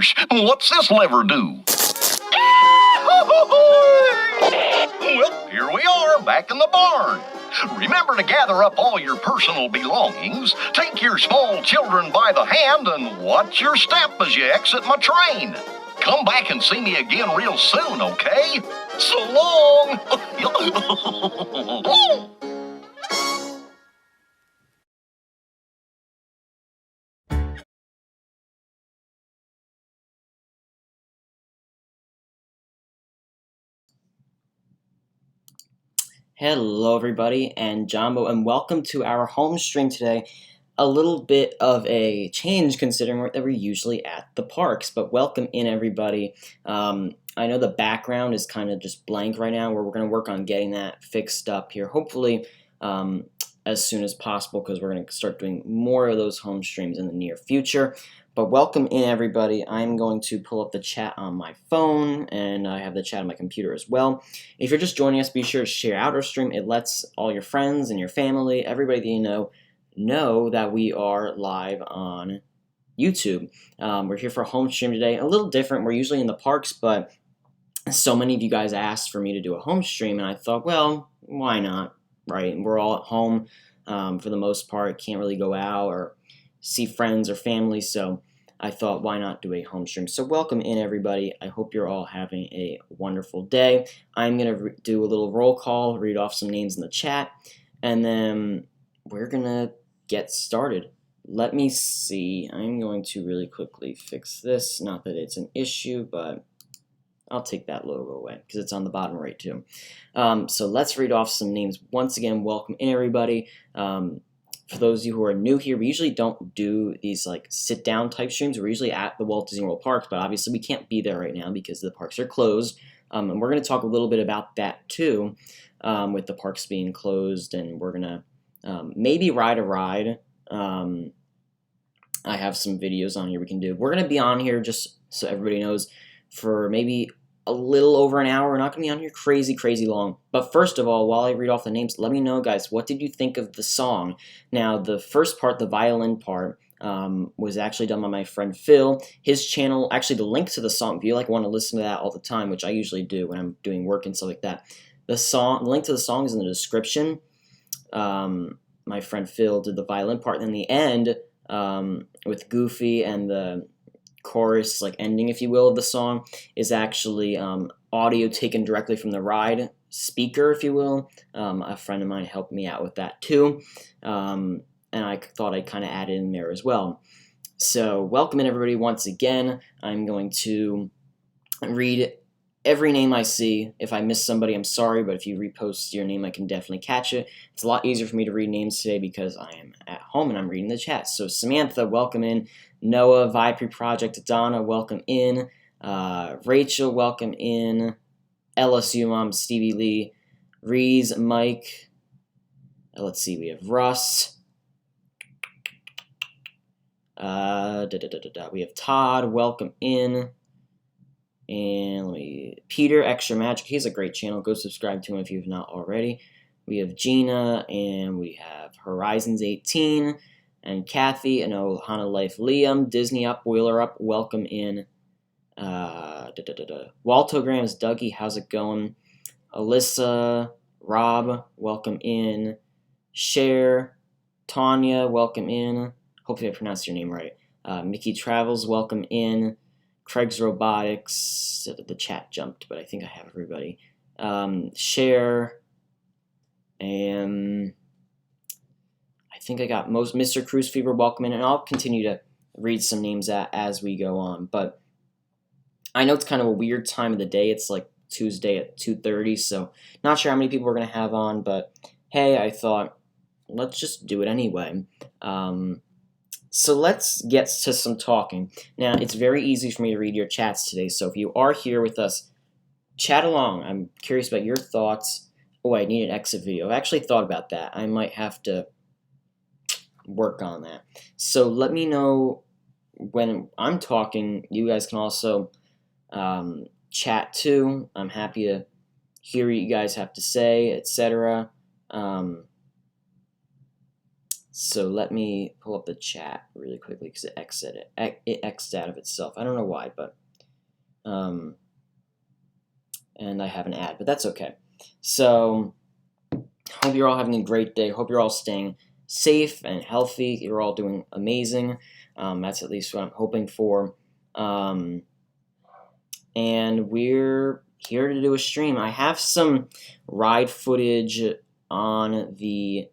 gosh, what's this lever do? Well, here we are, back in the barn. Remember to gather up all your personal belongings, take your small children by the hand, and watch your step as you exit my train. Come back and see me again real soon, okay? So long! Hello everybody, and Jumbo, and welcome to our home stream today. A little bit of a change considering that we're usually at the parks, but welcome in everybody. I know the background is kind of just blank right now, where we're going to work on getting that fixed up here, hopefully as soon as possible, because we're going to start doing more of those home streams in the near future. But welcome in everybody. I'm going to pull up the chat on my phone, and I have the chat on my computer as well. If you're just joining us, be sure to share out our stream. It lets all your friends and your family, everybody that you know that we are live on YouTube. We're here for a home stream today. A little different. We're usually in the parks, but so many of you guys asked for me to do a home stream, and I thought, well, why not, right? We're all at home for the most part. Can't really go out or see friends or family, so I thought, why not do a home stream? So welcome in everybody. I hope you're all having a wonderful day. I'm going to do a little roll call, read off some names in the chat, and then we're going to get started. Let me see. I'm going to really quickly fix this. Not that it's an issue, but I'll take that logo away because it's on the bottom right too. So let's read off some names. Once again, welcome in everybody. For those of you who are new here, we usually don't do these like sit-down type streams. We're usually at the Walt Disney World Parks, but obviously we can't be there right now because the parks are closed. And we're going to talk a little bit about that too, with the parks being closed, and we're going to maybe ride a ride. I have some videos on here we can do. We're going to be on here, just so everybody knows, for maybe a little over an hour. We're not going to be on here crazy long. But first of all, while I read off the names, let me know, guys, what did you think of the song? Now, the first part, the violin part, was actually done by my friend Phil. His channel, actually the link to the song, if you want to listen to that all the time, which I usually do when I'm doing work and stuff like that, the link to the song is in the description. My friend Phil did the violin part, and in the end, with Goofy and the chorus, ending, if you will, of the song is actually audio taken directly from the ride speaker, if you will. A friend of mine helped me out with that too, and I thought I'd kind of add it in there as well. So welcome in everybody once again. I'm going to read every name I see. If I miss somebody, I'm sorry, but if you repost your name, I can definitely catch it. It's a lot easier for me to read names today because I am at home and I'm reading the chat. So Samantha, welcome in. Noah, Vipre Project, Donna, welcome in. Rachel, welcome in. LSU Mom, Stevie Lee. Reese, Mike. Let's see, we have Russ. We have Todd, welcome in. And Peter, Extra Magic, he's a great channel. Go subscribe to him if you've not already. We have Gina, and we have Horizons 18, and Kathy, and Ohana Life, Liam, Disney Up, Wheeler Up, welcome in. Waltograms, Dougie, how's it going? Alyssa, Rob, welcome in. Cher, Tanya, welcome in. Hopefully I pronounced your name right. Mickey Travels, welcome in. Craig's Robotics, the chat jumped, but I think I have everybody. Cher, and I think I got most. Mr. Cruise Fever, welcome in, and I'll continue to read some names as we go on. But I know it's kind of a weird time of the day. It's like Tuesday at 2:30, so not sure how many people we're going to have on, but hey, I thought, let's just do it anyway. So let's get to some talking. Now, it's very easy for me to read your chats today, so if you are here with us, chat along. I'm curious about your thoughts. Oh, I need an exit video. I've actually thought about that. I might have to work on that. So let me know when I'm talking. You guys can also chat too. I'm happy to hear what you guys have to say, etc. So let me pull up the chat really quickly because it X'd out of itself. I don't know why, but and I have an ad, but that's okay. So hope you're all having a great day. Hope you're all staying safe and healthy. You're all doing amazing. That's at least what I'm hoping for. And we're here to do a stream. I have some ride footage on the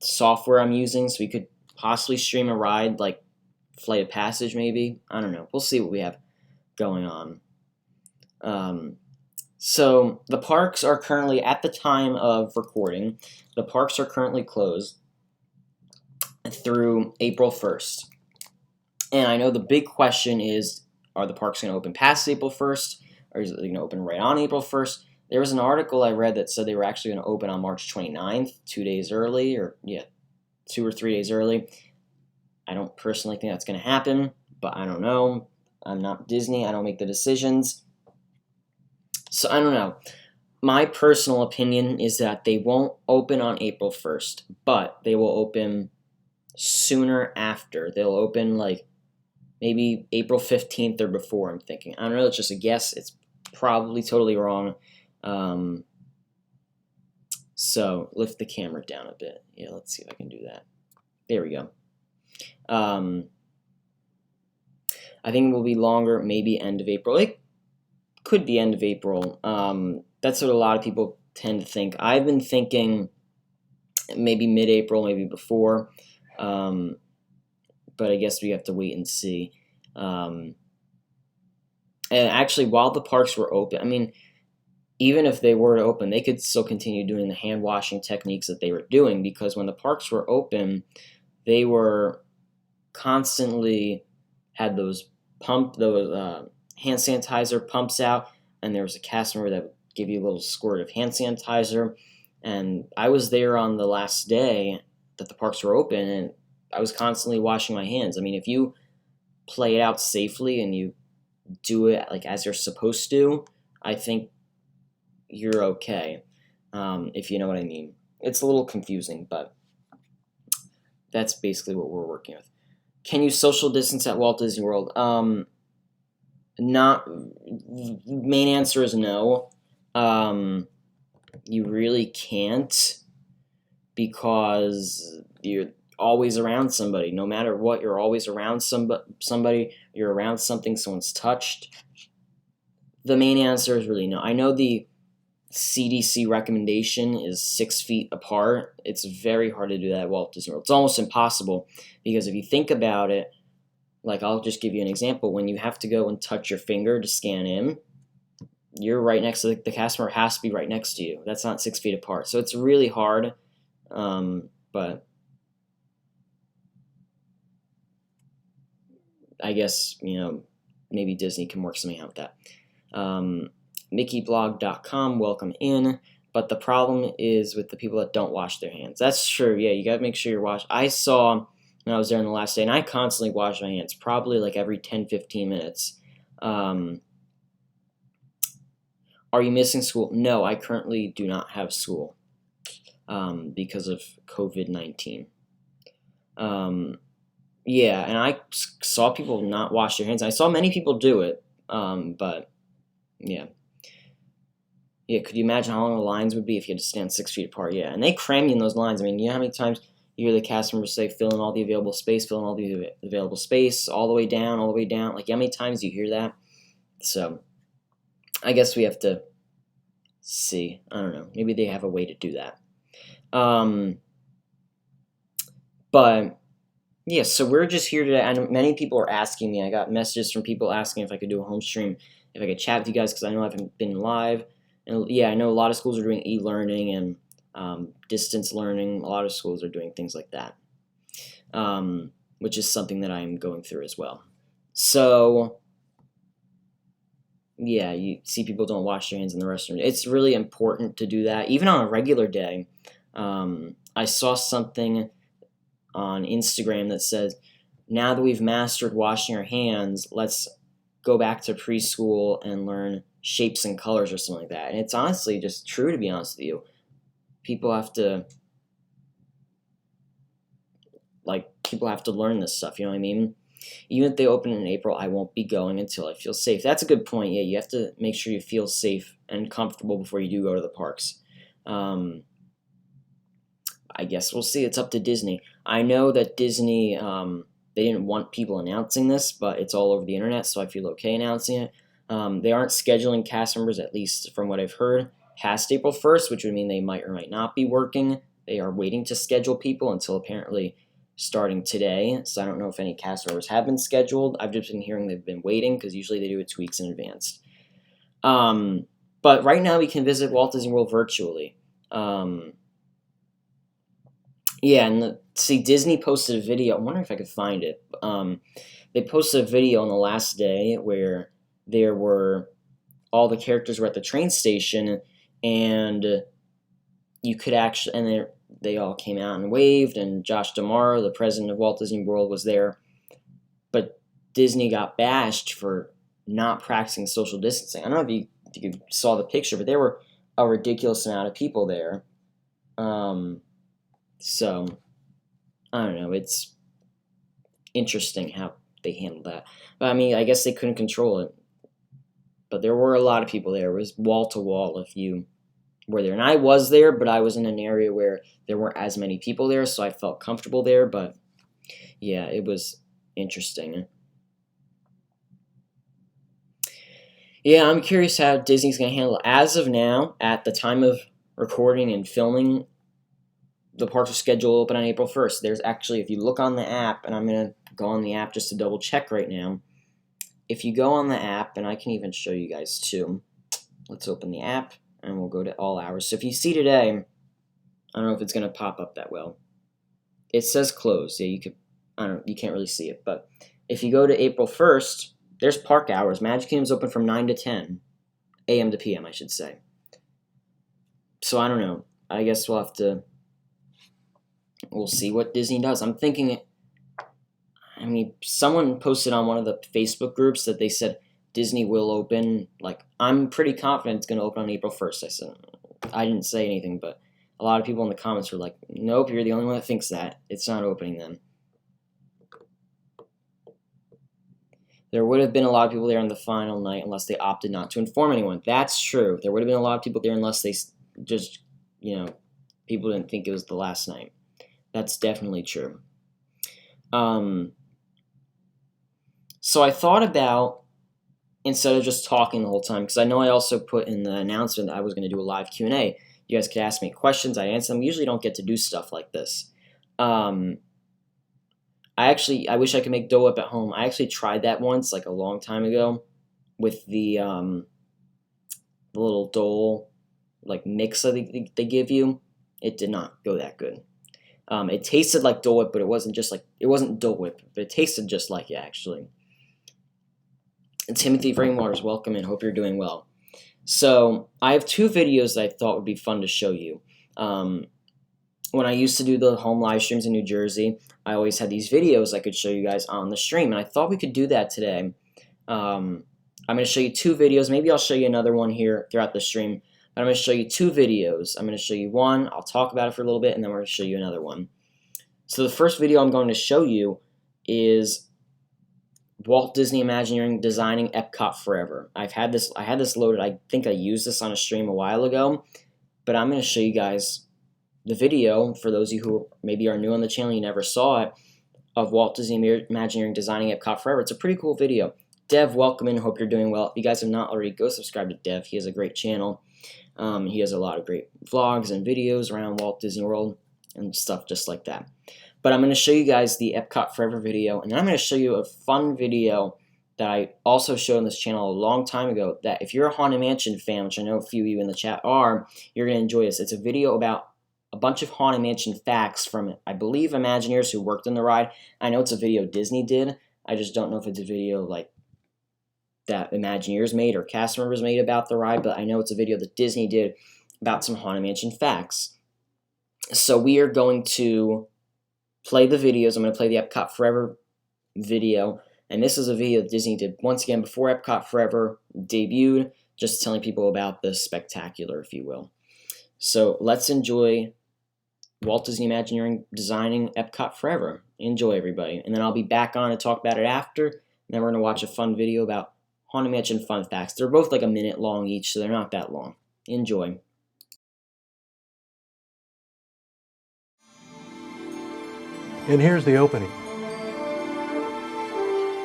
software I'm using, so we could possibly stream a ride, like Flight of Passage maybe. I don't know. We'll see what we have going on. So the parks are currently, at the time of recording, the parks are currently closed through April 1st. And I know the big question is, are the parks going to open past April 1st, or is it going to open right on April 1st? There was an article I read that said they were actually going to open on March 29th, 2 days early, or 2 or 3 days early. I don't personally think that's going to happen, but I don't know. I'm not Disney. I don't make the decisions. So I don't know. My personal opinion is that they won't open on April 1st, but they will open sooner after. They'll open like maybe April 15th or before, I'm thinking. I don't know, it's just a guess. It's probably totally wrong. So lift the camera down a bit. Yeah, let's see if I can do that. There we go. I think it will be longer, maybe end of April. It could be end of April. That's what a lot of people tend to think. I've been thinking maybe mid-April, maybe before. But I guess we have to wait and see. And actually, while the parks were open, I mean, even if they were to open, they could still continue doing the hand washing techniques that they were doing, because when the parks were open, they were constantly had those hand sanitizer pumps out, and there was a cast member that would give you a little squirt of hand sanitizer. And I was there on the last day that the parks were open, and I was constantly washing my hands. I mean, if you play it out safely and you do it like as you're supposed to, I think you're okay, if you know what I mean. It's a little confusing, but that's basically what we're working with. Can you social distance at Walt Disney World? Not. Main answer is no. You really can't, because you're always around somebody. No matter what, you're always around somebody. You're around something someone's touched. The main answer is really no. I know the CDC recommendation is 6 feet apart. It's very hard to do that at Walt Disney World. It's almost impossible, because if you think about it, like, I'll just give you an example. When you have to go and touch your finger to scan in, you're right next to the cast member has to be right next to you. That's not 6 feet apart. So it's really hard, but I guess, maybe Disney can work something out with that. MickeyBlog.com, welcome in. But the problem is with the people that don't wash their hands. That's true. Yeah, you got to make sure you're washed. I saw when I was there on the last day, and I constantly wash my hands, probably like every 10-15 minutes. Are you missing school? No, I currently do not have school because of COVID-19. Yeah, and I saw people not wash their hands. I saw many people do it, but yeah. Yeah, could you imagine how long the lines would be if you had to stand 6 feet apart? Yeah, and they cram you in those lines. I mean, you know how many times you hear the cast members say, fill in all the available space, all the way down, Like, how many times do you hear that? So, I guess we have to see. I don't know. Maybe they have a way to do that. But, yeah, so we're just here today. And many people are asking me. I got messages from people asking if I could do a home stream, if I could chat with you guys, because I know I haven't been live. And yeah, I know a lot of schools are doing e-learning and distance learning. A lot of schools are doing things like that, which is something that I'm going through as well. So, yeah, you see people don't wash their hands in the restroom. It's really important to do that, even on a regular day. I saw something on Instagram that says, now that we've mastered washing our hands, let's go back to preschool and learn shapes and colors or something like that. And it's honestly just true, to be honest with you. people have to learn this stuff, you know what I mean? Even if they open in April, I won't be going until I feel safe. That's a good point. Yeah, you have to make sure you feel safe and comfortable before you do go to the parks. I guess we'll see. It's up to Disney. I know that Disney, they didn't want people announcing this, but it's all over the internet, so I feel okay announcing it. They aren't scheduling cast members, at least from what I've heard, past April 1st, which would mean they might or might not be working. They are waiting to schedule people until apparently starting today, so I don't know if any cast members have been scheduled. I've just been hearing they've been waiting because usually they do it 2 weeks in advance. But right now we can visit Walt Disney World virtually. Yeah, and see, Disney posted a video. I wonder if I could find it. They posted a video on the last day where there were all the characters were at the train station, and you could actually, and they all came out and waved, and Josh D'Amaro, the president of Walt Disney World, was there. But Disney got bashed for not practicing social distancing. I don't know if you saw the picture, but there were a ridiculous amount of people there. So, I don't know, it's interesting how they handled that. But I mean, I guess they couldn't control it. But there were a lot of people there. It was wall to wall if you were there. And I was there, but I was in an area where there weren't as many people there, so I felt comfortable there. But yeah, it was interesting. Yeah, I'm curious how Disney's going to handle it. As of now, at the time of recording and filming, the parks are scheduled to open on April 1st. There's actually, if you look on the app, and I'm going to go on the app just to double check right now. If you go on the app, and I can even show you guys too. Let's open the app, and we'll go to all hours. So if you see today, I don't know if it's going to pop up that well. It says closed. Yeah, you can't really see it. But if you go to April 1st, there's park hours. Magic Kingdom's open from 9 to 10. a.m. to p.m., I should say. So I don't know. I guess we'll see what Disney does. I'm thinking, I mean, someone posted on one of the Facebook groups that they said Disney will open, like, I'm pretty confident it's going to open on April 1st. I didn't say anything, but a lot of people in the comments were like, nope, you're the only one that thinks that. It's not opening then. There would have been a lot of people there on the final night unless they opted not to inform anyone. That's true. There would have been a lot of people there unless they just, people didn't think it was the last night. That's definitely true. So I thought about, instead of just talking the whole time, because I know I also put in the announcement that I was going to do a live Q&A. You guys could ask me questions. I answer them. We usually don't get to do stuff like this. I wish I could make Dole Whip at home. I actually tried that once, like a long time ago, with the little Dole mix that they give you. It did not go that good. It tasted like Dole Whip, but it wasn't Dole Whip, but it tasted just like it actually. And Timothy Rainwater's welcome and hope you're doing well. So I have 2 videos that I thought would be fun to show you. When I used to do the home live streams in New Jersey, I always had these videos I could show you guys on the stream, and I thought we could do that today. I'm going to show you 2 videos. Maybe I'll show you another one here throughout the stream. But I'm going to show you 2 videos. I'm going to show you one, I'll talk about it for a little bit, and then we're going to show you another one. So the first video I'm going to show you is Walt Disney Imagineering designing Epcot Forever. I had this loaded. I think I used this on a stream a while ago, but I'm going to show you guys the video for those of you who maybe are new on the channel, you never saw it, of Walt Disney Imagineering designing Epcot Forever. It's a pretty cool video. Dev, welcome in. Hope you're doing well. If you guys have not already, go subscribe to Dev. He has a great channel. He has a lot of great vlogs and videos around Walt Disney World and stuff just like that. But I'm going to show you guys the Epcot Forever video, and then I'm going to show you a fun video that I also showed on this channel a long time ago that if you're a Haunted Mansion fan, which I know a few of you in the chat are, you're going to enjoy this. It's a video about a bunch of Haunted Mansion facts from, I believe, Imagineers who worked on the ride. I know it's a video Disney did. I just don't know if it's a video that Imagineers made or cast members made about the ride, but I know it's a video that Disney did about some Haunted Mansion facts. So we are going to play the videos. I'm going to play the Epcot Forever video, and this is a video that Disney did once again before Epcot Forever debuted, just telling people about the spectacular, if you will. So let's enjoy Walt Disney Imagineering designing Epcot Forever. Enjoy, everybody. And then I'll be back on to talk about it after. And then we're going to watch a fun video about Haunted Mansion fun facts. They're both like a minute long each, so they're not that long. Enjoy. And here's the opening.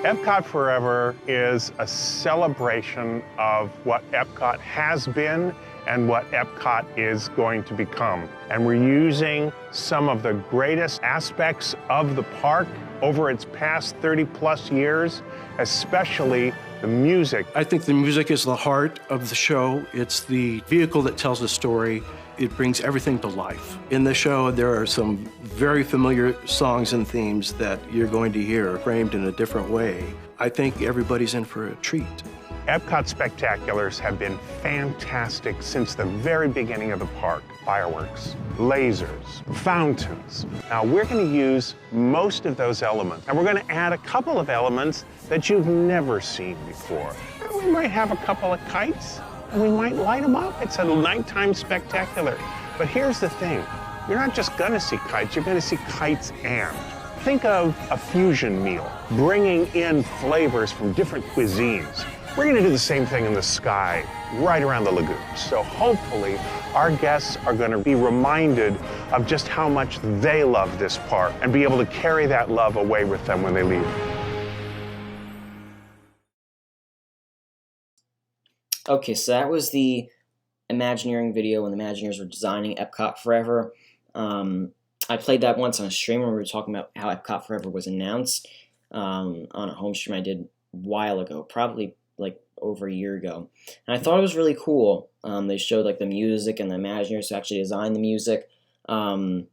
Epcot Forever is a celebration of what Epcot has been and what Epcot is going to become. And we're using some of the greatest aspects of the park over its past 30+ years, especially the music. I think the music is the heart of the show. It's the vehicle that tells a story. It brings everything to life. In the show, there are some very familiar songs and themes that you're going to hear framed in a different way. I think everybody's in for a treat. Epcot Spectaculars have been fantastic since the very beginning of the park. Fireworks, lasers, fountains. Now we're going to use most of those elements, and we're going to add a couple of elements that you've never seen before. We might have a couple of kites, and we might light them up. It's a nighttime spectacular. But here's the thing. You're not just going to see kites, you're going to see kites and. Think of a fusion meal, bringing in flavors from different cuisines. We're going to do the same thing in the sky, right around the lagoon. So hopefully, our guests are going to be reminded of just how much they love this park and be able to carry that love away with them when they leave. Okay, so that was the Imagineering video when the Imagineers were designing Epcot Forever. I played that once on a stream when we were talking about how Epcot Forever was announced on a home stream I did a while ago, probably like over a year ago. And I thought it was really cool. They showed like the music and the Imagineers who actually designed the music. And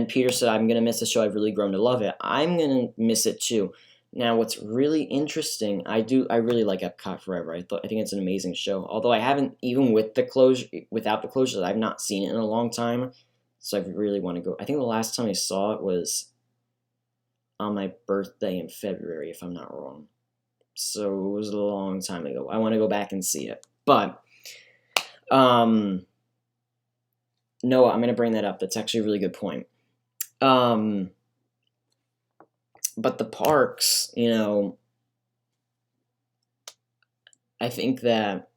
Peter said, I'm going to miss the show. I've really grown to love it. I'm going to miss it too. Now, what's really interesting, I really like Epcot Forever. I think it's an amazing show. Although I haven't, even with the closure, without the closures, I've not seen it in a long time. So I really want to go. I think the last time I saw it was on my birthday in February, if I'm not wrong. So it was a long time ago. I want to go back and see it. But Noah, I'm going to bring that up. That's actually a really good point. But the parks, you know, I think that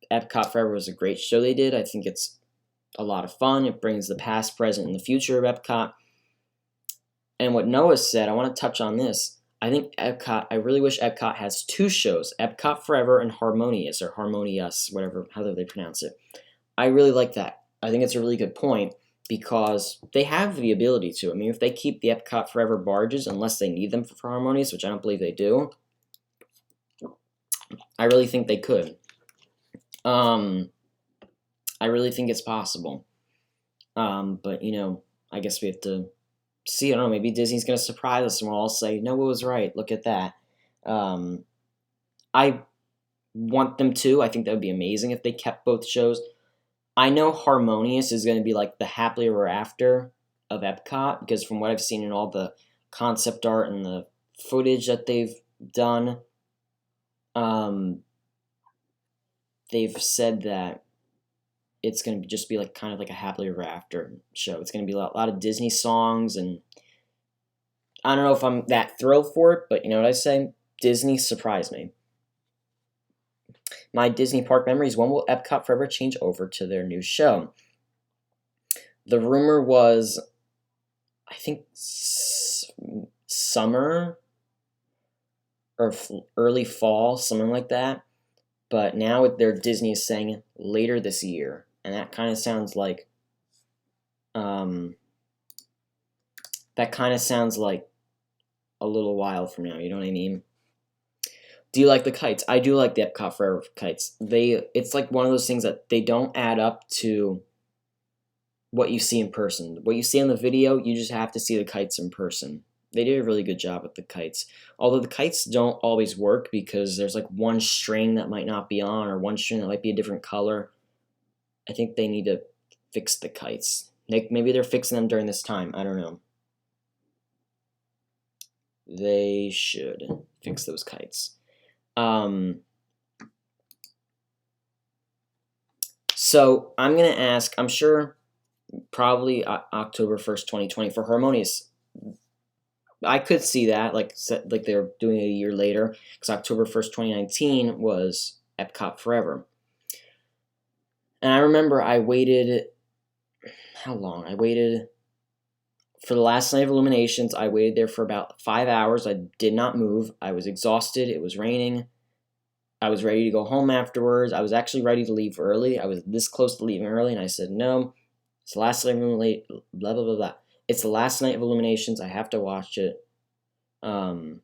Epcot Forever was a great show they did. I think it's a lot of fun. It brings the past, present, and the future of Epcot. And what Noah said, I want to touch on this. I think Epcot, I really wish Epcot has two shows, Epcot Forever and Harmonious, or Harmonious, whatever, however they pronounce it. I really like that. I think it's a really good point because they have the ability to. I mean, if they keep the Epcot Forever barges, unless they need them for Harmonious, which I don't believe they do, I really think they could. I really think it's possible. But, you know, I guess we have to see. I don't know, maybe Disney's going to surprise us and we'll all say, Noah was right, look at that. I want them to. I think that would be amazing if they kept both shows. I know Harmonious is going to be like the happily ever after of Epcot, because from what I've seen in all the concept art and the footage that they've done, they've said that it's going to just be like kind of like a happily ever after show. It's going to be a lot of Disney songs, and I don't know if I'm that thrilled for it, but you know what I say? Disney surprised me. My Disney park memories, when will Epcot Forever change over to their new show? The rumor was, I think, summer or early fall, something like that. But now their Disney is saying later this year. And that kind of sounds like, a little while from now, you know what I mean? Do you like the kites? I do like the Epcot Forever kites. It's like one of those things that they don't add up to what you see in person. What you see on the video, you just have to see the kites in person. They did a really good job with the kites. Although the kites don't always work because there's like one string that might not be on or one string that might be a different color. I think they need to fix the kites. Maybe they're fixing them during this time. I don't know. They should fix those kites. So I'm going to ask, I'm sure probably October 1st, 2020 for Harmonious. I could see that, like they're doing it a year later, because October 1st, 2019 was Epcot Forever. And I remember I waited, how long? I waited for the last night of Illuminations. I waited there for about 5 hours. I did not move. I was exhausted. It was raining. I was ready to go home afterwards. I was actually ready to leave early. I was this close to leaving early, and I said, no, it's the last night of Illuminations, blah, blah, blah, blah. It's the last night of Illuminations. I have to watch it. And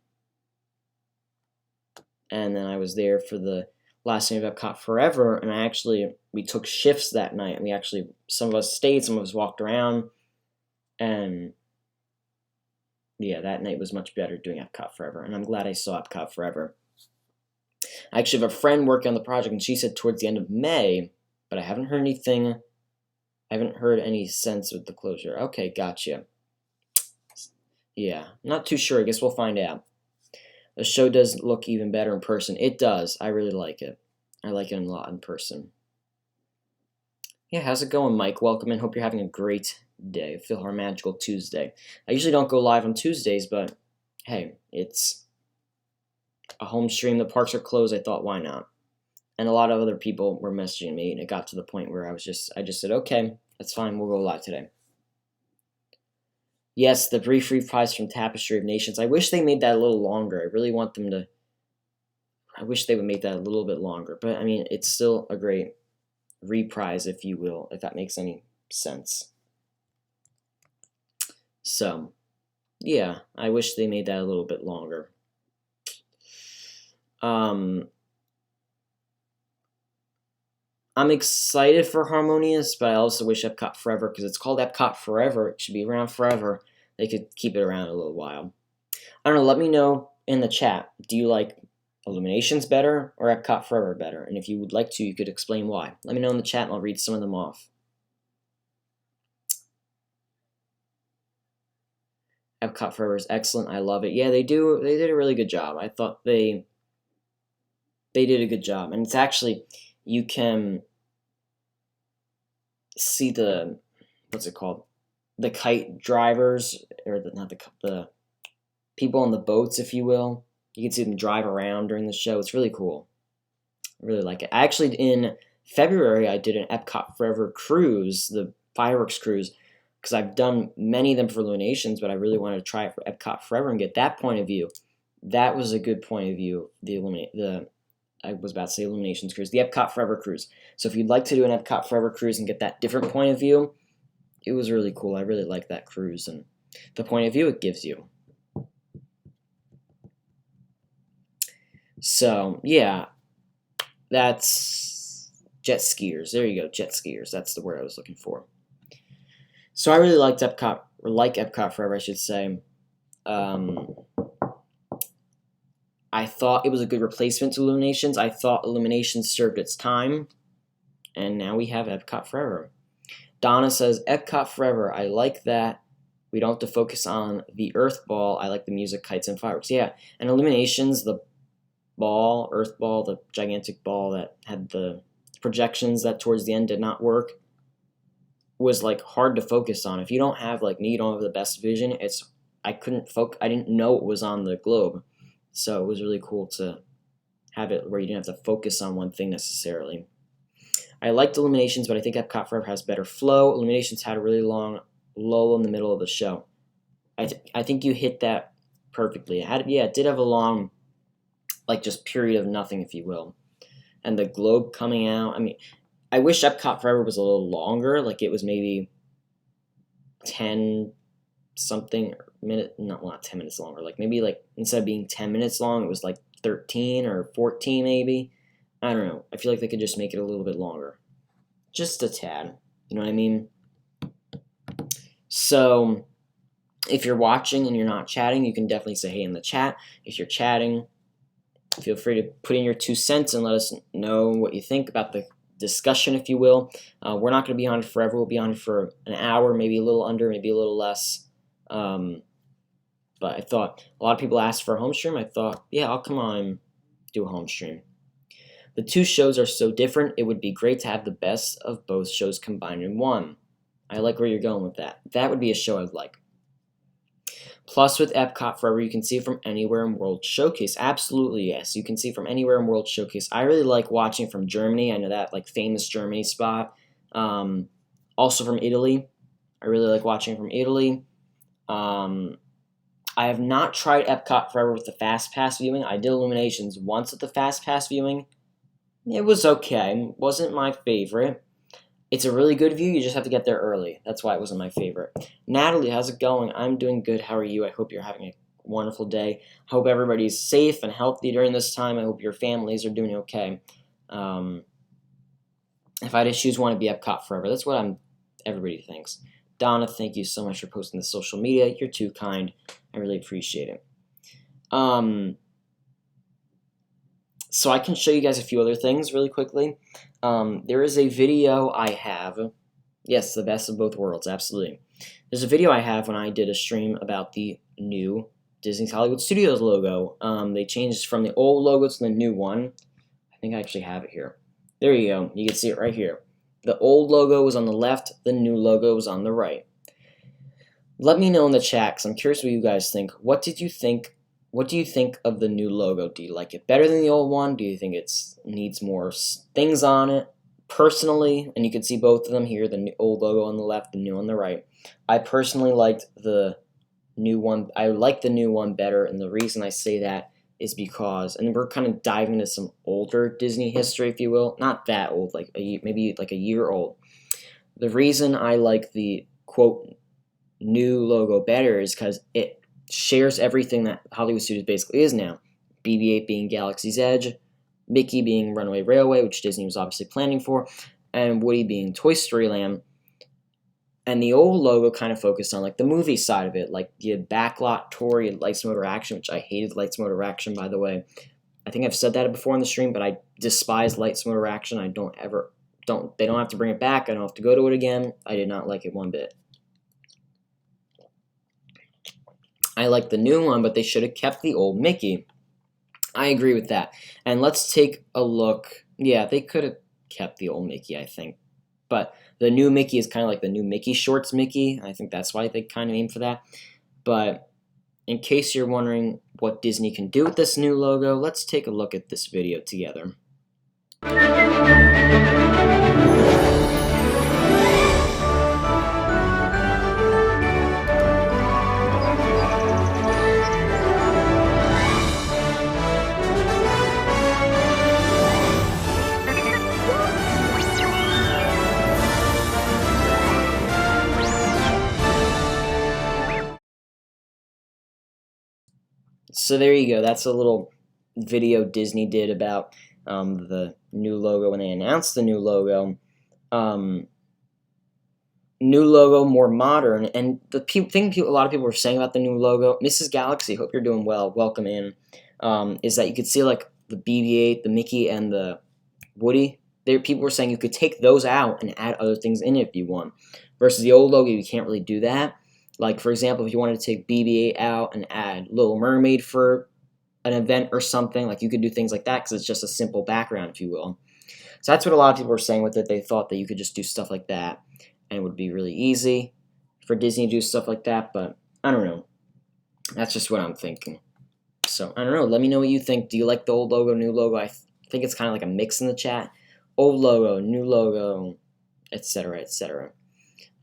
then I was there for the last night of Epcot Forever, and we took shifts that night, and some of us stayed, some of us walked around, and yeah, that night was much better doing Epcot Forever, and I'm glad I saw Epcot Forever. I actually have a friend working on the project, and she said towards the end of May, but I haven't heard anything. I haven't heard any sense with the closure. Okay, gotcha. Yeah, not too sure. I guess we'll find out. The show does look even better in person. It does. I really like it. I like it a lot in person. Yeah, how's it going, Mike? Welcome in. Hope you're having a great day. Feel our magical Tuesday. I usually don't go live on Tuesdays, but hey, it's a home stream. The parks are closed. I thought, why not? And a lot of other people were messaging me, and it got to the point where I just said, okay, that's fine. We'll go live today. Yes, the brief reprise from Tapestry of Nations. I wish they made that a little longer. I really want them to. I wish they would make that a little bit longer. But, I mean, it's still a great reprise, if you will, if that makes any sense. So, yeah, I wish they made that a little bit longer. I'm excited for Harmonious, but I also wish Epcot Forever, because it's called Epcot Forever. It should be around forever. They could keep it around a little while. I don't know, let me know in the chat. Do you like Illuminations better or Epcot Forever better? And if you would like to, you could explain why. Let me know in the chat and I'll read some of them off. Epcot Forever is excellent. I love it. Yeah, they do. They did a really good job. I thought they did a good job. And it's actually, you can see the, what's it called? The kite drivers, or the people on the boats, if you will. You can see them drive around during the show. It's really cool. I really like it. Actually, in February, I did an Epcot Forever cruise, the fireworks cruise, because I've done many of them for Illuminations, but I really wanted to try it for Epcot Forever and get that point of view. That was a good point of view. I was about to say Illuminations cruise, the Epcot Forever cruise. So if you'd like to do an Epcot Forever cruise and get that different point of view, it was really cool. I really like that cruise and the point of view it gives you. So, yeah, that's jet skiers. There you go, jet skiers. That's the word I was looking for. So I really liked Epcot, or like Epcot Forever, I should say. I thought it was a good replacement to Illuminations. I thought Illuminations served its time, and now we have Epcot Forever. Donna says, Epcot Forever, I like that. We don't have to focus on the Earth Ball. I like the music, kites, and fireworks. Yeah, and Illuminations, the ball, Earth Ball, the gigantic ball that had the projections that towards the end did not work, was like hard to focus on. If you don't have like me, you don't have the best vision. I didn't know it was on the globe, so it was really cool to have it where you didn't have to focus on one thing necessarily. I liked Illuminations, but I think Epcot Forever has better flow. Illuminations had a really long lull in the middle of the show. I think you hit that perfectly. It did have a long, like, just period of nothing, if you will. And the globe coming out. I mean, I wish Epcot Forever was a little longer. Like, it was maybe 10 something minute, not 10 minutes longer. Like, maybe, like, instead of being 10 minutes long, it was like 13 or 14 maybe. I don't know. I feel like they could just make it a little bit longer. Just a tad. You know what I mean? So, if you're watching and you're not chatting, you can definitely say hey in the chat. If you're chatting, feel free to put in your 2 cents and let us know what you think about the discussion, if you will. We're not going to be on it forever. We'll be on it for an hour, maybe a little under, maybe a little less. But I thought a lot of people asked for a home stream. I thought, yeah, I'll come on and do a home stream. The two shows are so different, it would be great to have the best of both shows combined in one. I like where you're going with that. That would be a show I'd like. Plus, with Epcot Forever, you can see from anywhere in World Showcase. Absolutely, yes. You can see from anywhere in World Showcase. I really like watching from Germany. I know that like famous Germany spot. Also from Italy. I really like watching from Italy. I have not tried Epcot Forever with the Fast Pass viewing. I did Illuminations once with the Fast Pass viewing. It was okay. Wasn't my favorite. It's a really good view. You just have to get there early. That's why it wasn't my favorite. Natalie, how's it going? I'm doing good. How are you? I hope you're having a wonderful day. I hope everybody's safe and healthy during this time. I hope your families are doing okay. If I had to choose one, it'd be Epcot Forever. That's what everybody thinks. Donna, thank you so much for posting the social media. You're too kind. I really appreciate it. So I can show you guys a few other things really quickly. There is a video I have. Yes, the best of both worlds, absolutely. There's a video I have when I did a stream about the new Disney's Hollywood Studios logo. They changed from the old logo to the new one. I think I actually have it here. There you go. You can see it right here. The old logo was on the left. The new logo was on the right. Let me know in the chat, because I'm curious what you guys think. What did you think? What do you think of the new logo? Do you like it better than the old one? Do you think it needs more things on it? Personally, and you can see both of them here, the old logo on the left, the new on the right. I personally liked the new one. I like the new one better, and the reason I say that is because, and we're kind of diving into some older Disney history, if you will. Not that old, like maybe like a year old. The reason I like the, quote, new logo better is because it shares everything that Hollywood Studios basically is now. BB-8 being Galaxy's Edge, Mickey being Runaway Railway, which Disney was obviously planning for, and Woody being Toy Story Land. And the old logo kind of focused on like the movie side of it, like you had Backlot Tour, you had Lights Motor Action, which I hated Lights Motor Action, by the way. I think I've said that before in the stream, but I despise Lights Motor Action. They don't have to bring it back. I don't have to go to it again. I did not like it one bit. I like the new one, but they should have kept the old Mickey. I agree with that. And let's take a look. Yeah, they could have kept the old Mickey, I think. But the new Mickey is kind of like the new Mickey Shorts Mickey. I think that's why they kind of aim for that. But in case you're wondering what Disney can do with this new logo, let's take a look at this video together. So there you go. That's a little video Disney did about the new logo when they announced the new logo. New logo, more modern. And the thing a lot of people were saying about the new logo, Mrs. Galaxy, hope you're doing well, welcome in, is that you could see like the BB-8, the Mickey, and the Woody. People were saying you could take those out and add other things in it if you want. Versus the old logo, you can't really do that. Like, for example, if you wanted to take BB-8 out and add Little Mermaid for an event or something, like you could do things like that because it's just a simple background, if you will. So that's what a lot of people were saying with it. They thought that you could just do stuff like that and it would be really easy for Disney to do stuff like that, but I don't know. That's just what I'm thinking. So, I don't know. Let me know what you think. Do you like the old logo, new logo? I think it's kind of like a mix in the chat. Old logo, new logo, etc., etc.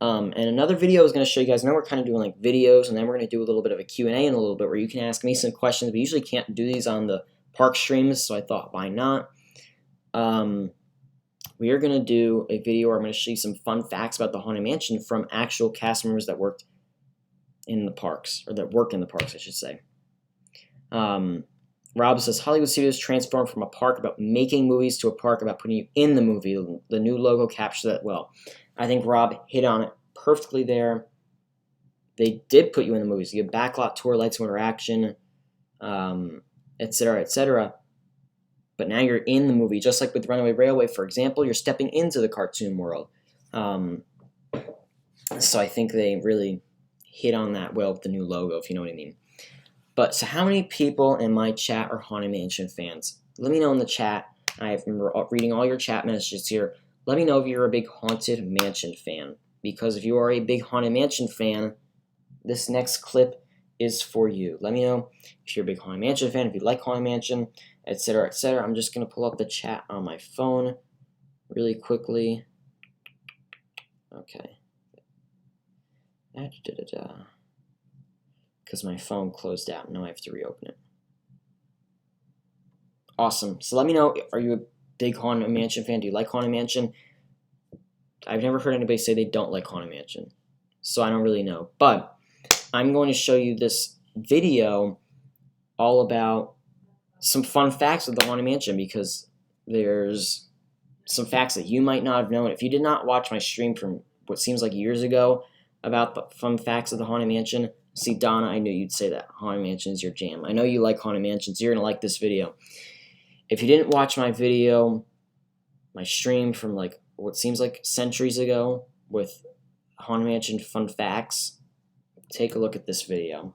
And another video I was going to show you guys. Now we're kind of doing like videos, and then we're going to do a little bit of a Q&A in a little bit where you can ask me some questions. We usually can't do these on the park streams, so I thought, why not? We are going to do a video where I'm going to show you some fun facts about the Haunted Mansion from actual cast members that worked in the parks, or that work in the parks, I should say. Rob says, Hollywood Studios transformed from a park about making movies to a park about putting you in the movie. The new logo captures that well. I think Rob hit on it perfectly there. They did put you in the movies. You have Backlot Tour, Lights Motor Action, etc., etc. But now you're in the movie, just like with Runaway Railway, for example. You're stepping into the cartoon world. So I think they really hit on that well with the new logo, if you know what I mean. But so how many people in my chat are Haunted Mansion fans? Let me know in the chat. I've been reading all your chat messages here. Let me know if you're a big Haunted Mansion fan, because if you are a big Haunted Mansion fan, this next clip is for you. Let me know if you're a big Haunted Mansion fan, if you like Haunted Mansion, etc., etc. I'm just going to pull up the chat on my phone really quickly. Okay. Because my phone closed out. Now I have to reopen it. Awesome. So let me know, are you a big Haunted Mansion fan? Do you like Haunted Mansion? I've never heard anybody say they don't like Haunted Mansion, so I don't really know. But I'm going to show you this video all about some fun facts of the Haunted Mansion, because there's some facts that you might not have known. If you did not watch my stream from what seems like years ago about the fun facts of the Haunted Mansion, see, Donna, I knew you'd say that Haunted Mansion is your jam. I know you like Haunted Mansions. You're going to like this video. If you didn't watch my video, my stream from like what seems like centuries ago with Haunted Mansion fun facts, take a look at this video.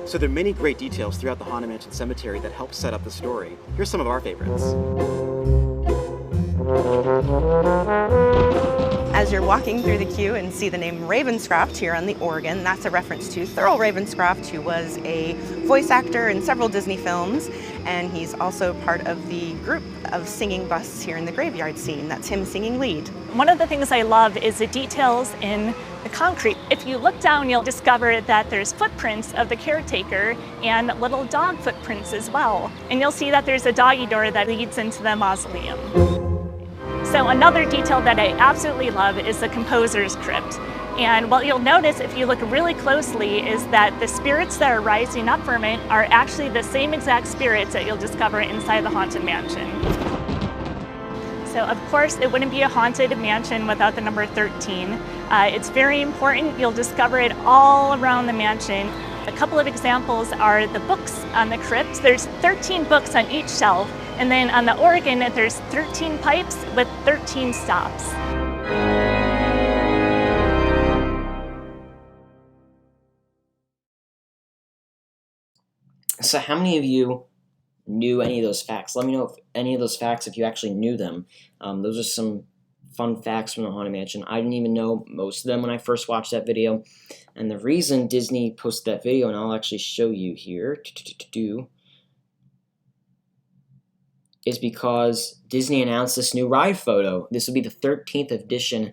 So there are many great details throughout the Haunted Mansion cemetery that help set up the story. Here's some of our favorites. As you're walking through the queue and see the name Ravenscroft here on the organ, that's a reference to Thurl Ravenscroft, who was a voice actor in several Disney films, and he's also part of the group of singing busts here in the graveyard scene. That's him singing lead. One of the things I love is the details in the concrete. If you look down, you'll discover that there's footprints of the caretaker and little dog footprints as well. And you'll see that there's a doggy door that leads into the mausoleum. So another detail that I absolutely love is the composer's crypt. And what you'll notice if you look really closely is that the spirits that are rising up from it are actually the same exact spirits that you'll discover inside the Haunted Mansion. So of course it wouldn't be a Haunted Mansion without the number 13. It's very important. You'll discover it all around the mansion. A couple of examples are the books on the crypt. There's 13 books on each shelf, and then on the organ there's 13 pipes with 13 stops. So how many of you knew any of those facts? Let me know if any of those facts, if you actually knew them. Those are some fun facts from the Haunted Mansion. I didn't even know most of them when I first watched that video. And the reason Disney posted that video, and I'll actually show you here, is because Disney announced this new ride photo. This will be the 13th edition.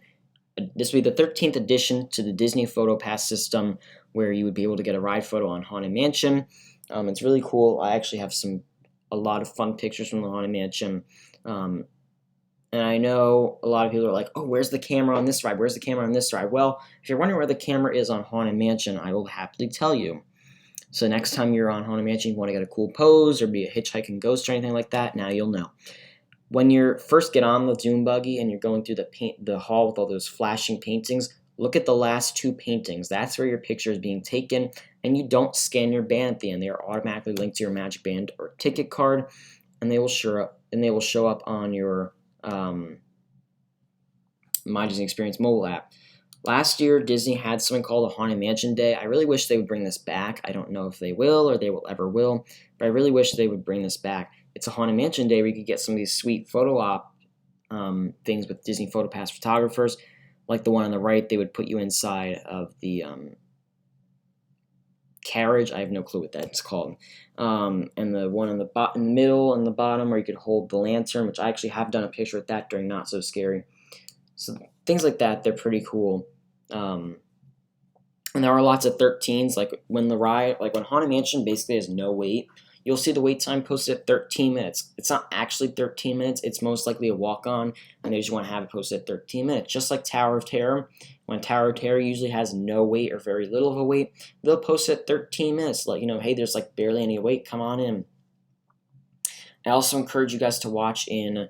This will be the 13th edition to the Disney Photo Pass system, where you would be able to get a ride photo on Haunted Mansion. It's really cool. I actually have a lot of fun pictures from the Haunted Mansion. And I know a lot of people are like, oh, where's the camera on this ride? Where's the camera on this ride? Well, if you're wondering where the camera is on Haunted Mansion, I will happily tell you. So next time you're on Haunted Mansion, you want to get a cool pose or be a hitchhiking ghost or anything like that, now you'll know. When you first get on the dune buggy and you're going through the hall with all those flashing paintings, look at the last two paintings. That's where your picture is being taken, and you don't scan your band at the end. They are automatically linked to your Magic Band or ticket card, and they will show up on your My Disney Experience mobile app. Last year, Disney had something called a Haunted Mansion Day. I really wish they would bring this back. I don't know if they will or they will ever will, but I really wish they would bring this back. It's a Haunted Mansion Day where you could get some of these sweet photo op things with Disney Photo Pass photographers. Like the one on the right, they would put you inside of the carriage. I have no clue what that's called. And the one in the middle and the bottom where you could hold the lantern, which I actually have done a picture with that during Not So Scary. So things like that, they're pretty cool. And there are lots of 13s, like when Haunted Mansion basically has no wait, you'll see the wait time posted at 13 minutes. It's not actually 13 minutes, it's most likely a walk-on, and they just want to have it posted at 13 minutes. Just like Tower of Terror, when Tower of Terror usually has no wait or very little of a wait, they'll post it at 13 minutes, like, hey, there's like barely any wait, come on in. I also encourage you guys to watch in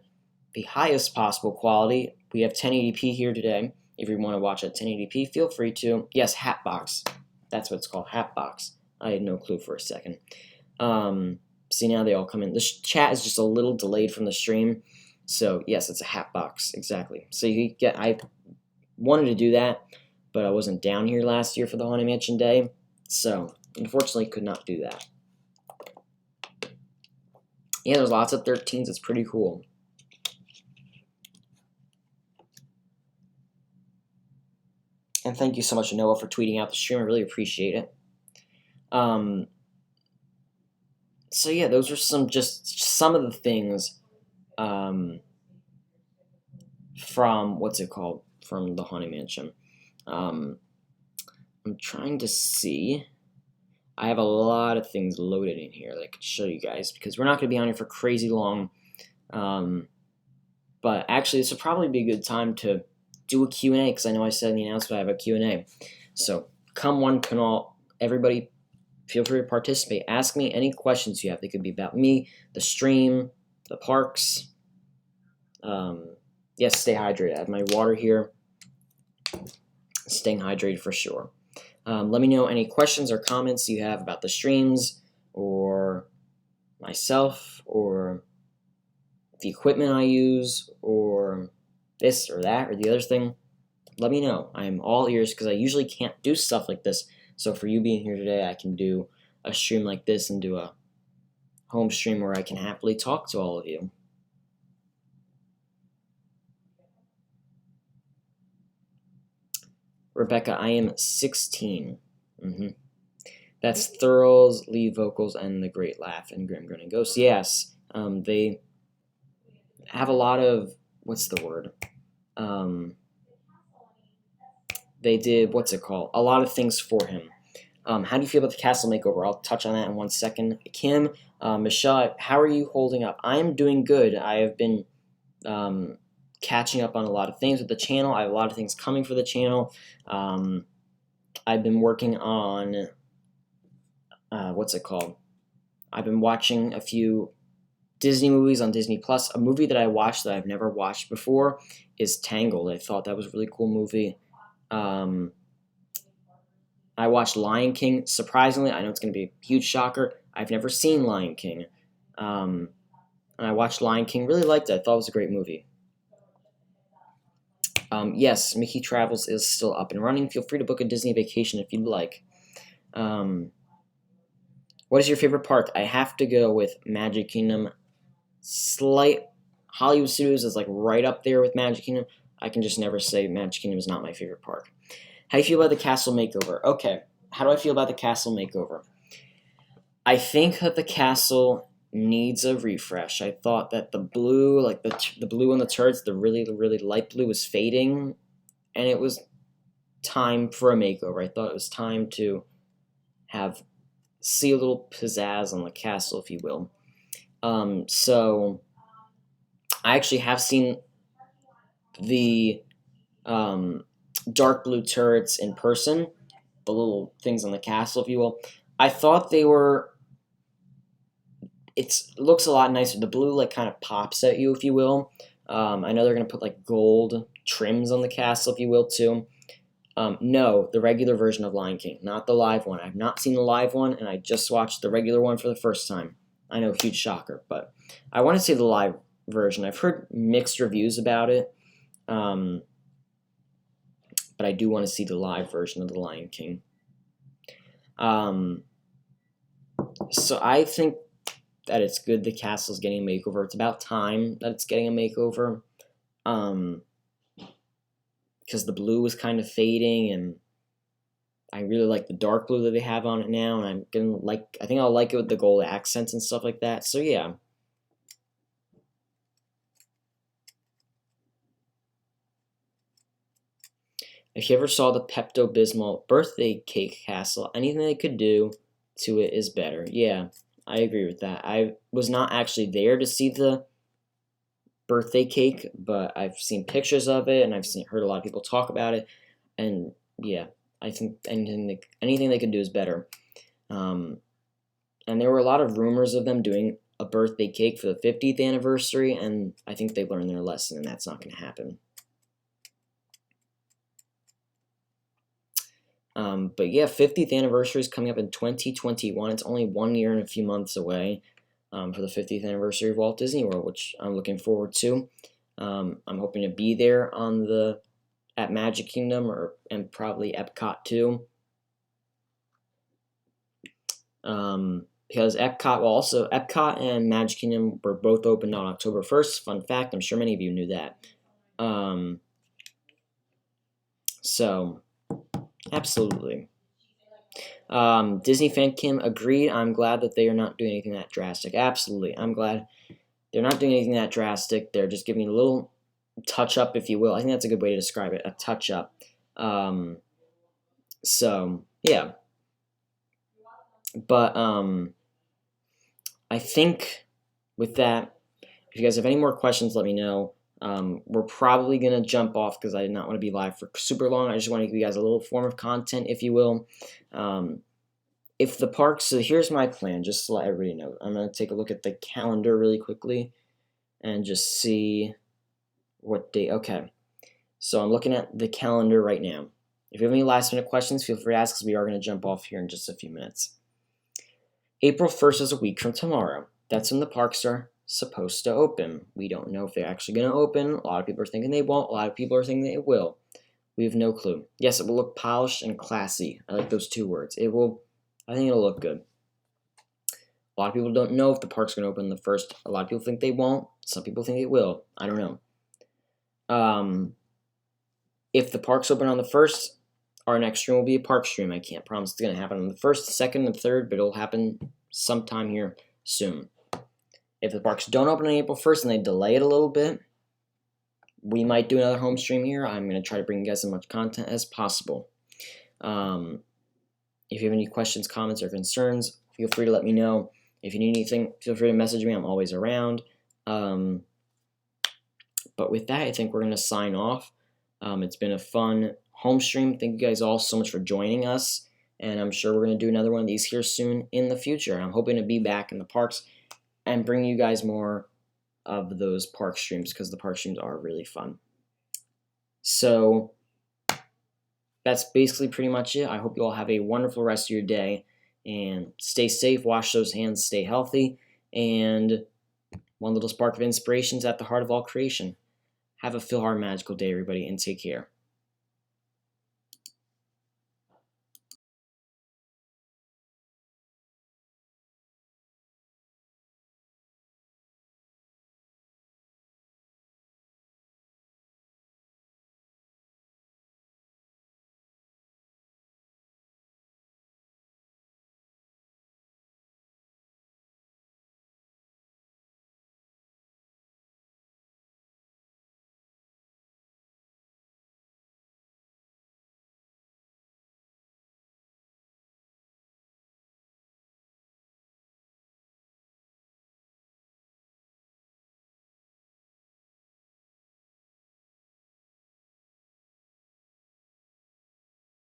the highest possible quality. We have 1080p here today. If you want to watch at 1080p, feel free to. Yes, Hatbox. That's what it's called, Hatbox. I had no clue for a second. See, now they all come in. The chat is just a little delayed from the stream. So, yes, it's a hat box. Exactly. So, you get, I wanted to do that, but I wasn't down here last year for the Haunted Mansion Day. So, unfortunately, could not do that. Yeah, there's lots of 13s. It's pretty cool. And thank you so much, Noah, for tweeting out the stream. I really appreciate it. So yeah, those are some of the things from what's it called, from the Haunted Mansion. I'm trying to see. I have a lot of things loaded in here that I could show you guys because we're not going to be on here for crazy long. But actually, this would probably be a good time to do a Q&A because I know I said in the announcement I have a Q&A. So come one, can all, everybody feel free to participate. Ask me any questions you have. They could be about me, the stream, the parks. Yes, stay hydrated. I have my water here. Staying hydrated for sure. Let me know any questions or comments you have about the streams or myself or the equipment I use or this or that or the other thing. Let me know. I'm all ears because I usually can't do stuff like this. So for you being here today, I can do a stream like this and do a home stream where I can happily talk to all of you. Rebecca, I am 16. That's Thurls, lead vocals, and The Great Laugh and Grim Grinning Ghost. Yes, they have a lot of, what's the word? They did, what's it called? A lot of things for him. How do you feel about the castle makeover? I'll touch on that in 1 second. Kim, Michelle, how are you holding up? I'm doing good. I have been catching up on a lot of things with the channel. I have a lot of things coming for the channel. I've been working on, what's it called? I've been watching a few Disney movies on Disney Plus. A movie that I watched that I've never watched before is Tangled. I thought that was a really cool movie. I watched Lion King. Surprisingly, I know it's going to be a huge shocker. I've never seen Lion King. And I watched Lion King. Really liked it. I thought it was a great movie. Yes, Mickey Travels is still up and running. Feel free to book a Disney vacation if you'd like. What is your favorite park? I have to go with Magic Kingdom. Hollywood Studios is like right up there with Magic Kingdom. I can just never say Magic Kingdom is not my favorite park. How do you feel about the castle makeover? Okay, how do I feel about the castle makeover? I think that the castle needs a refresh. I thought that the blue, like the blue on the turrets, the really light blue was fading, and it was time for a makeover. I thought it was time to see a little pizzazz on the castle, if you will. So I actually have seen the dark blue turrets in person, the little things on the castle, if you will. I thought they were, it looks a lot nicer. The blue like kind of pops at you, if you will. I know they're going to put like gold trims on the castle, if you will, too. No, the regular version of Lion King, not the live one. I've not seen the live one, and I just watched the regular one for the first time. I know, huge shocker, but I want to see the live version. I've heard mixed reviews about it, but I do want to see the live version of the Lion King. So I think that it's good the castle's getting a makeover. It's about time that it's getting a makeover. Because the blue is kind of fading, and I really like the dark blue that they have on it now, and I think I'll like it with the gold accents and stuff like that. So yeah. If you ever saw the Pepto-Bismol birthday cake castle, anything they could do to it is better. Yeah, I agree with that. I was not actually there to see the birthday cake, but I've seen pictures of it, and I've heard a lot of people talk about it, and yeah, I think anything they could do is better. And there were a lot of rumors of them doing a birthday cake for the 50th anniversary, and I think they learned their lesson, and that's not going to happen. But yeah, 50th anniversary is coming up in 2021. It's only 1 year and a few months away. for the 50th anniversary of Walt Disney World, which I'm looking forward to. I'm hoping to be there at Magic Kingdom and probably Epcot too. Because Epcot and Magic Kingdom were both opened on October 1st. Fun fact, I'm sure many of you knew that. So, absolutely. Disney Fan Kim agreed. I'm glad that they are not doing anything that drastic. Absolutely. I'm glad they're not doing anything that drastic. They're just giving a little touch-up, if you will. I think that's a good way to describe it, a touch-up. So, yeah. But, I think with that, if you guys have any more questions, let me know. We're probably going to jump off because I did not want to be live for super long. I just want to give you guys a little form of content, if you will. If the parks, so here's my plan, just to let everybody know. I'm going to take a look at the calendar really quickly and just see what day. Okay, so I'm looking at the calendar right now. If you have any last minute questions, feel free to ask because we are going to jump off here in just a few minutes. April 1st is a week from tomorrow. That's when the parks are supposed to open. We don't know if they're actually going to open. A lot of people are thinking they won't. A lot of people are thinking they will. We have no clue. Yes, it will look polished and classy. I like those two words. I think it'll look good. A lot of people don't know if the park's going to open the 1st. A lot of people think they won't. Some people think it will. I don't know. If the park's open on the 1st, our next stream will be a park stream. I can't promise it's going to happen on the 1st, 2nd, and 3rd, but it'll happen sometime here soon. If the parks don't open on April 1st and they delay it a little bit, we might do another home stream here. I'm going to try to bring you guys as much content as possible. If you have any questions, comments, or concerns, feel free to let me know. If you need anything, feel free to message me. I'm always around. But with that, I think we're going to sign off. It's been a fun home stream. Thank you guys all so much for joining us. And I'm sure we're going to do another one of these here soon in the future. I'm hoping to be back in the parks and bring you guys more of those park streams because the park streams are really fun. So that's basically pretty much it. I hope you all have a wonderful rest of your day and stay safe, wash those hands, stay healthy, and one little spark of inspiration is at the heart of all creation. Have a feel hard magical day, everybody, and take care.